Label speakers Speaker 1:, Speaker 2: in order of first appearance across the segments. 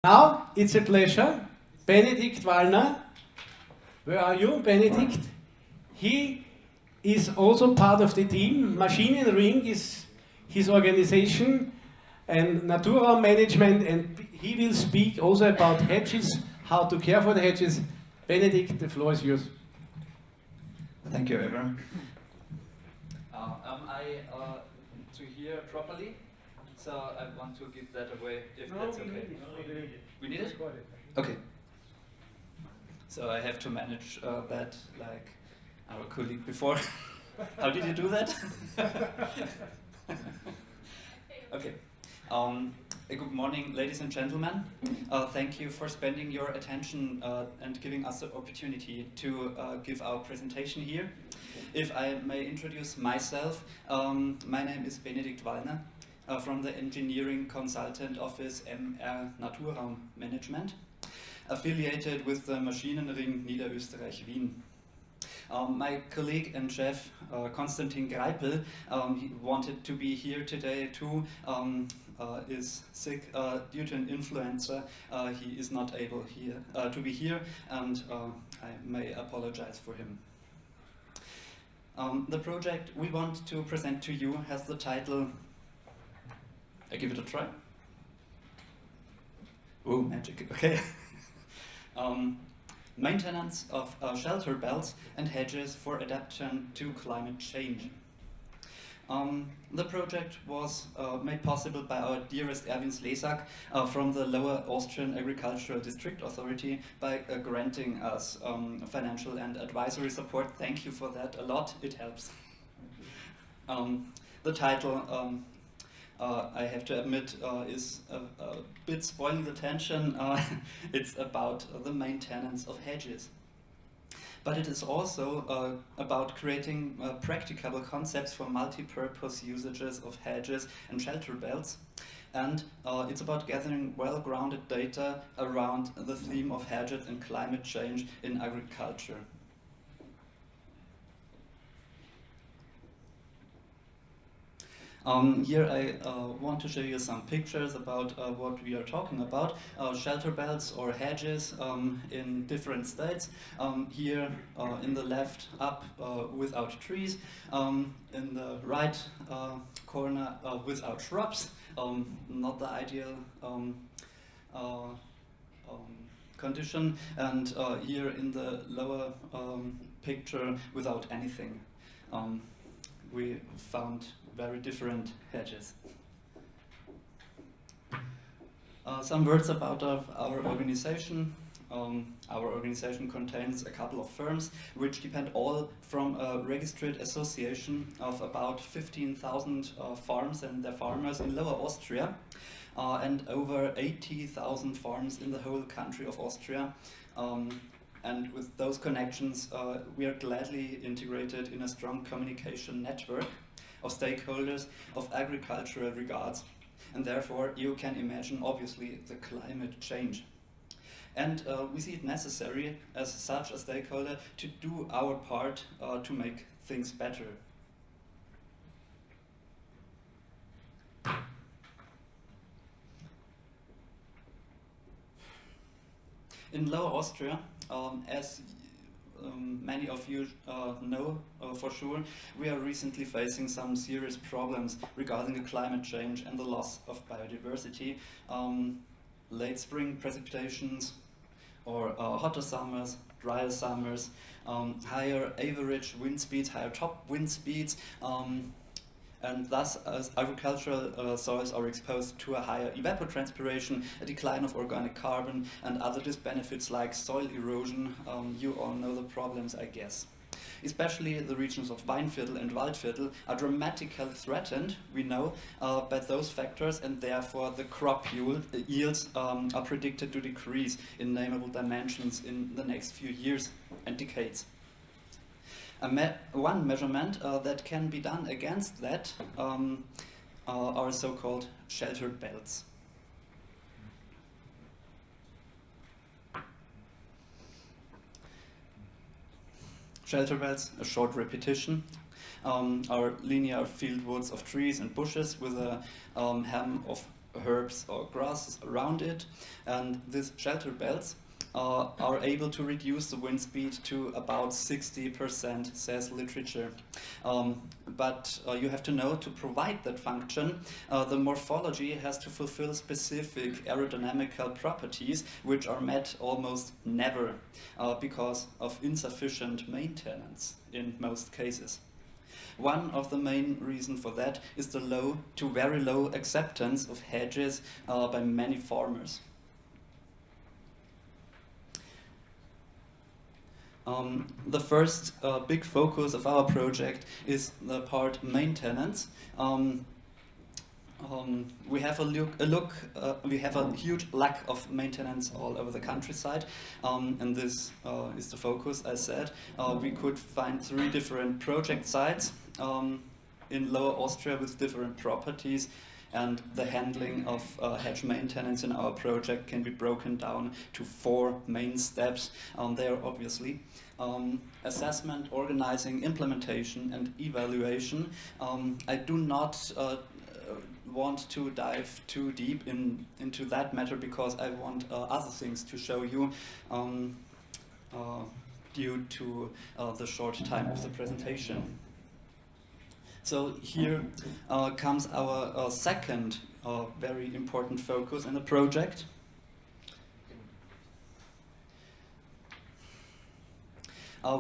Speaker 1: Now it's a pleasure. Benedikt Wallner, where are you, Benedikt? He is also part of the team. Maschinenring is his organization and Naturraum management, and he will speak also about hedges, how to care for the hedges. Benedikt, the floor is yours.
Speaker 2: Thank you, everyone. To hear properly, so I want to give that away if that's okay. We need it? Okay. So I have to manage that like our colleague before. How did you do that? Okay. Good morning, ladies and gentlemen. Thank you for spending your attention and giving us the opportunity to give our presentation here. If I may introduce myself, my name is Benedikt Wallner from the Engineering Consultant Office MR Naturraum Management, affiliated with the Maschinenring Niederösterreich-Wien. My colleague and chef, Konstantin Greipel, he wanted to be here today too, is sick due to an influenza. He is not able to be here, and I may apologize for him. The project we want to present to you has the title, I give it a try. Oh, magic, okay. Maintenance of shelter belts and hedges for adaptation to climate change. The project was made possible by our dearest Erwin Slesak from the Lower Austrian Agricultural District Authority by granting us financial and advisory support. Thank you for that a lot, it helps. The title, I have to admit, is a bit spoiling the tension. It's about the maintenance of hedges. But it is also about creating practicable concepts for multi-purpose usages of hedges and shelter belts. And it's about gathering well-grounded data around the theme of hedges and climate change in agriculture. Here I want to show you some pictures about what we are talking about. Shelter belts or hedges in different states. Here in the left up without trees. In the right corner without shrubs. Not the ideal condition. And here in the lower picture without anything. We found very different hedges. Some words about our organization. Our organization contains a couple of firms which depend all from a registered association of about 15,000 farms and their farmers in Lower Austria and over 80,000 farms in the whole country of Austria. And with those connections, we are gladly integrated in a strong communication network of stakeholders of agricultural regards. And therefore, you can imagine, obviously, the climate change. And we see it necessary, as such a stakeholder, to do our part to make things better. In Lower Austria, as many of you know for sure, we are recently facing some serious problems regarding the climate change and the loss of biodiversity. Late spring precipitations or hotter summers, drier summers, higher average wind speeds, higher top wind speeds, and thus as agricultural soils are exposed to a higher evapotranspiration, a decline of organic carbon and other disbenefits like soil erosion. You all know the problems, I guess. Especially the regions of Weinviertel and Waldviertel are dramatically threatened, we know, by those factors, and therefore the crop yields are predicted to decrease in nameable dimensions in the next few years and decades. One measurement that can be done against that are so-called shelter belts. Shelter belts, a short repetition, are linear field woods of trees and bushes with a hem of herbs or grasses around it, and these shelter belts are able to reduce the wind speed to about 60%, says literature. But you have to know, to provide that function, the morphology has to fulfill specific aerodynamical properties which are met almost never because of insufficient maintenance in most cases. One of the main reasons for that is the low to very low acceptance of hedges by many farmers. The first big focus of our project is the part maintenance. We have we have a huge lack of maintenance all over the countryside, and this is the focus. As said, we could find 3 different project sites in Lower Austria with different properties, and the handling of hedge maintenance in our project can be broken down to 4 main steps. There, obviously, assessment, organizing, implementation, and evaluation. I do not want to dive too deep into that matter because I want other things to show you due to the short time of the presentation. So here comes our second very important focus in the project.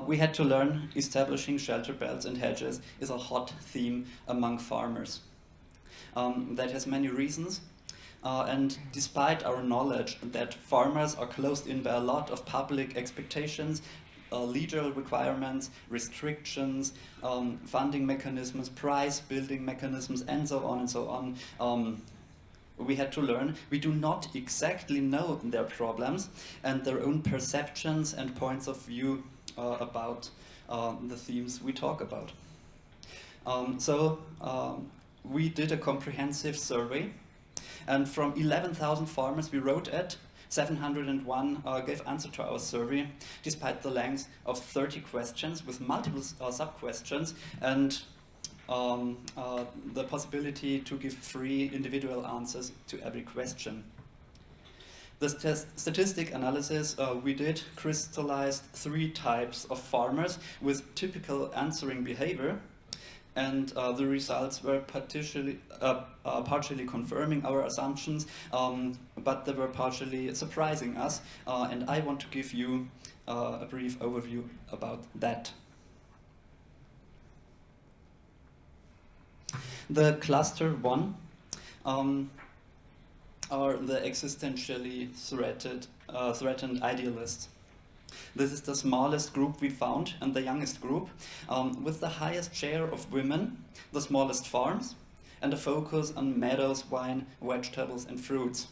Speaker 2: We had to learn establishing shelter belts and hedges is a hot theme among farmers. That has many reasons. And despite our knowledge that farmers are closed in by a lot of public expectations, legal requirements, restrictions, funding mechanisms, price building mechanisms, and so on and so on, we had to learn we do not exactly know their problems and their own perceptions and points of view about the themes we talk about. We did a comprehensive survey, and from 11,000 farmers we wrote at, 701 gave answer to our survey, despite the length of 30 questions with multiple sub-questions and the possibility to give 3 individual answers to every question. The statistic analysis we did crystallized 3 types of farmers with typical answering behavior, and the results were partially confirming our assumptions, but they were partially surprising us, and I want to give you a brief overview about that. The cluster 1 are the existentially threatened idealists. This is the smallest group we found and the youngest group, with the highest share of women, the smallest farms, and a focus on meadows, wine, vegetables, and fruits.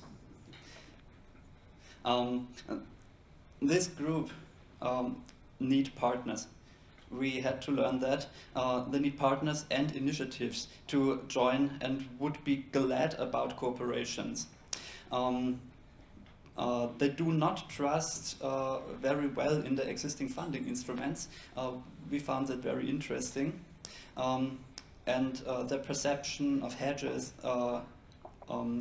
Speaker 2: This group need partners. We had to learn that they need partners and initiatives to join and would be glad about cooperations. They do not trust very well in the existing funding instruments. We found that very interesting. And their perception of hedges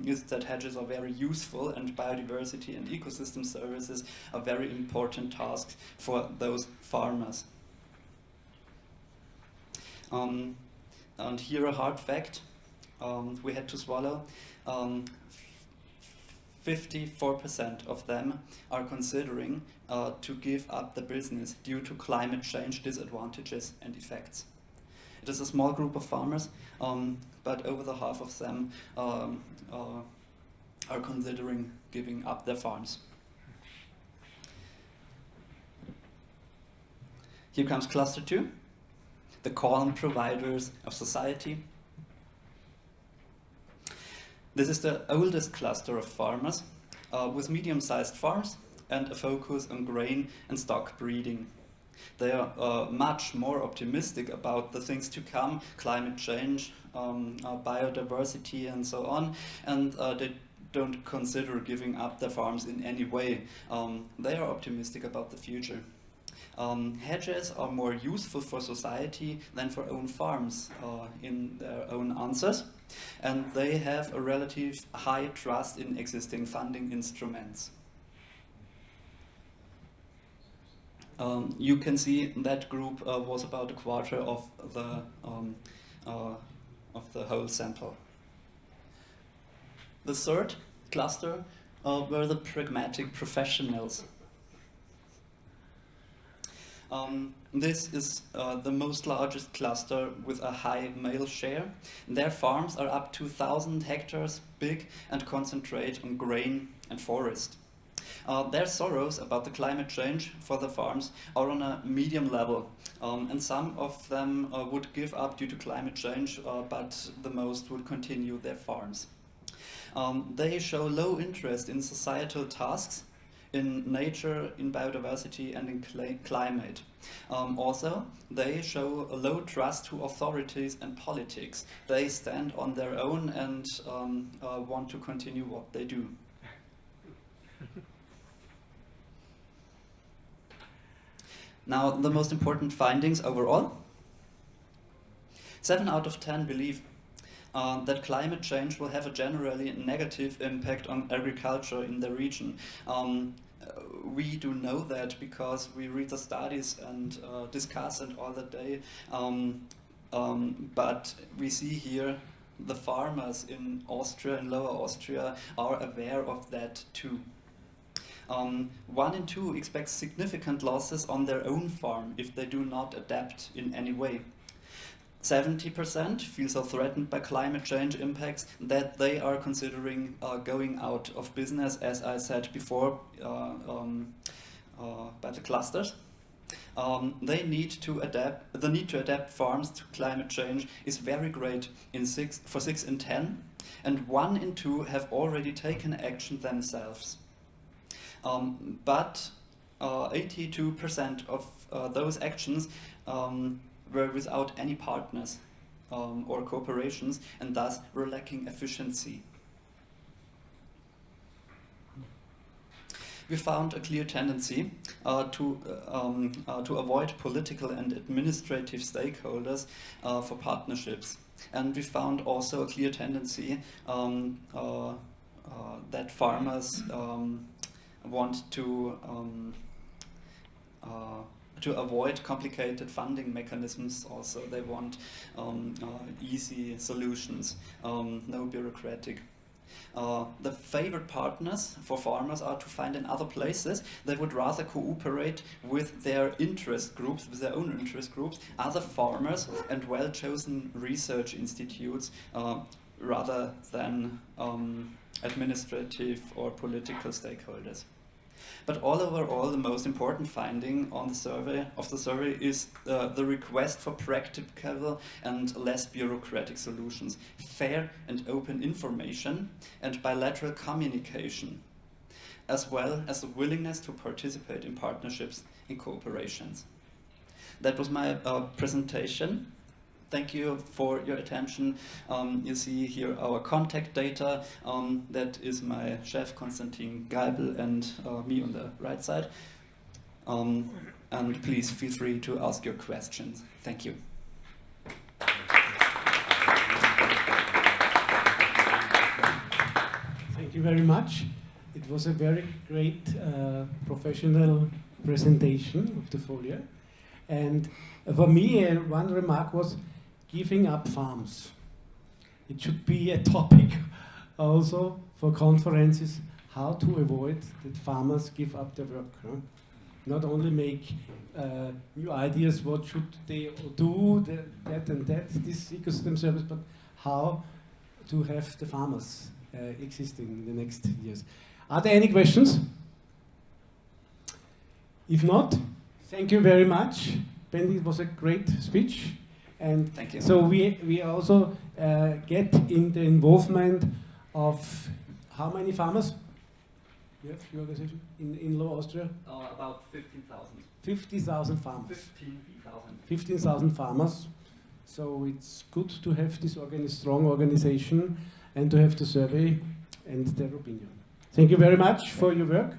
Speaker 2: is that hedges are very useful, and biodiversity and ecosystem services are very important tasks for those farmers. And here a hard fact we had to swallow. 54% of them are considering to give up the business due to climate change disadvantages and effects. It is a small group of farmers, but over the half of them are considering giving up their farms. Here comes cluster 2, the calm providers of society. This is the oldest cluster of farmers, with medium-sized farms and a focus on grain and stock breeding. They are much more optimistic about the things to come, climate change, biodiversity, and so on, and they don't consider giving up their farms in any way. They are optimistic about the future. Hedges are more useful for society than for own farms in their own answers, and they have a relative high trust in existing funding instruments. You can see that group was about a quarter of the whole sample. The third cluster were the pragmatic professionals. This is the most largest cluster with a high male share. Their farms are up to 1,000 hectares big and concentrate on grain and forest. Their sorrows about the climate change for the farms are on a medium level, and some of them would give up due to climate change, but the most would continue their farms. They show low interest in societal tasks, in nature, in biodiversity, and in climate. Also, they show a low trust to authorities and politics. They stand on their own and want to continue what they do. Now, the most important findings overall. 7 out of 10 believe that climate change will have a generally negative impact on agriculture in the region. We do know that because we read the studies and discuss it all the day, but we see here the farmers in Austria and Lower Austria are aware of that too. 1 in 2 expect significant losses on their own farm if they do not adapt in any way. 70% feel so threatened by climate change impacts that they are considering going out of business, as I said before, by the clusters. They need to adapt. The need to adapt farms to climate change is very great for 6 in 10, and 1 in 2 have already taken action themselves. But 82% of those actions were without any partners or cooperations, and thus were lacking efficiency. We found a clear tendency to avoid political and administrative stakeholders for partnerships. And we found also a clear tendency that farmers want to avoid complicated funding mechanisms. Also, they want easy solutions, no bureaucratic. The favored partners for farmers are to find in other places. They would rather cooperate with their interest groups, with their own interest groups, other farmers and well-chosen research institutes, rather than administrative or political stakeholders. But overall, the most important finding on the survey is the request for practical and less bureaucratic solutions, fair and open information, and bilateral communication, as well as the willingness to participate in partnerships and cooperations. That was my presentation. Thank you for your attention. You see here our contact data. That is my chef, Konstantin Geibel, and me on the right side. And please feel free to ask your questions. Thank you.
Speaker 1: Thank you very much. It was a very great professional presentation of the folio. And for me, one remark was giving up farms. It should be a topic also for conferences, how to avoid that farmers give up their work. Huh? Not only make new ideas, what should they do, that and that, this ecosystem service, but how to have the farmers existing in the next years. Are there any questions? If not, thank you very much. Benedikt, it was a great speech. And
Speaker 2: thank you.
Speaker 1: So we also get in the involvement of how many farmers? You have your organization in Lower Austria?
Speaker 2: About 15,000.
Speaker 1: 50,000 farmers.
Speaker 2: 15,000.
Speaker 1: 15,000 farmers. So it's good to have this strong organization and to have the survey and their opinion. Thank you very much for your work.